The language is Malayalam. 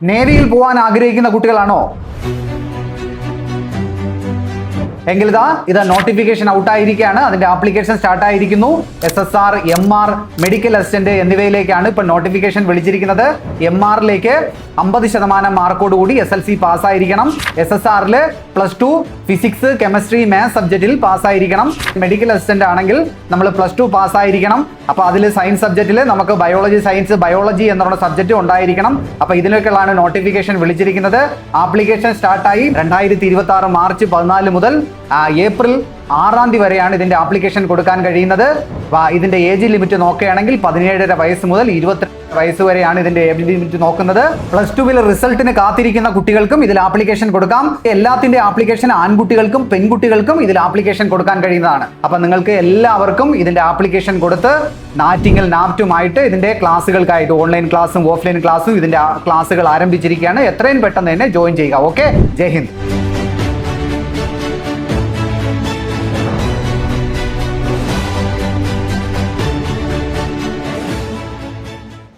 നേവിയിൽ പോകാൻ ആഗ്രഹിക്കുന്ന കുട്ടികളാണോ? എങ്കിൽ ഇത് നോട്ടിഫിക്കേഷൻ ഔട്ടായിരിക്കുകയാണ്. അതിന്റെ ആപ്ലിക്കേഷൻ സ്റ്റാർട്ട് ആയിരിക്കുന്നു. SSR, MR, മെഡിക്കൽ അസിസ്റ്റന്റ് എന്നിവയിലേക്കാണ് ഇപ്പോൾ നോട്ടിഫിക്കേഷൻ വിളിച്ചിരിക്കുന്നത്. MR-ലേക്ക് 50% മാർക്കോടുകൂടി SLC പാസ്സായിരിക്കണം. SSR-ൽ +2 ഫിസിക്സ്, കെമിസ്ട്രി, മാത്സ് സബ്ജക്റ്റിൽ പാസ്സായിരിക്കണം. മെഡിക്കൽ അസിസ്റ്റന്റ് ആണെങ്കിൽ നമ്മൾ +2 പാസ്സായിരിക്കണം. അപ്പോൾ അതിൽ സയൻസ് സബ്ജക്റ്റിൽ നമുക്ക് ബയോളജി, സയൻസ്, ബയോളജി എന്നുള്ള സബ്ജക്റ്റ് ഉണ്ടായിരിക്കണം. അപ്പോൾ ഇതിലേക്കുള്ളതാണ് നോട്ടിഫിക്കേഷൻ വിളിച്ചിരിക്കുന്നത്. ആപ്ലിക്കേഷൻ സ്റ്റാർട്ടായി 2026 മാർച്ച് 14 മുതൽ ഏപ്രിൽ 6 വരെയാണ് ഇതിന്റെ ആപ്ലിക്കേഷൻ കൊടുക്കാൻ കഴിയുന്നത്. ഇതിന്റെ ഏജ് ലിമിറ്റ് നോക്കുകയാണെങ്കിൽ 17.5 വയസ്സ് മുതൽ 22 വയസ്സ് വരെയാണ് ഇതിന്റെ ഏജ് ലിമിറ്റ് നോക്കുന്നത്. +2 റിസൾട്ടിന് കാത്തിരിക്കുന്ന കുട്ടികൾക്കും ഇതിൽ ആപ്ലിക്കേഷൻ കൊടുക്കാം. എല്ലാത്തിന്റെ ആപ്ലിക്കേഷൻ ആൺകുട്ടികൾക്കും പെൺകുട്ടികൾക്കും ഇതിൽ ആപ്ലിക്കേഷൻ കൊടുക്കാൻ കഴിയുന്നതാണ്. അപ്പൊ നിങ്ങൾക്ക് എല്ലാവർക്കും ഇതിന്റെ ആപ്ലിക്കേഷൻ കൊടുത്ത് നാറ്റിങ്ങൽ നാപ്റ്റുമായിട്ട് ഇതിന്റെ ക്ലാസ്സുകൾക്കായിട്ട് ഓൺലൈൻ ക്ലാസ്സും ഓഫ്ലൈൻ ക്ലാസ്സും ഇതിന്റെ ക്ലാസ്സുകൾ ആരംഭിച്ചിരിക്കുകയാണ്. എത്രയും പെട്ടെന്ന് തന്നെ ജോയിൻ ചെയ്യുക. ഓക്കെ, ജയ് ഹിന്ദ്.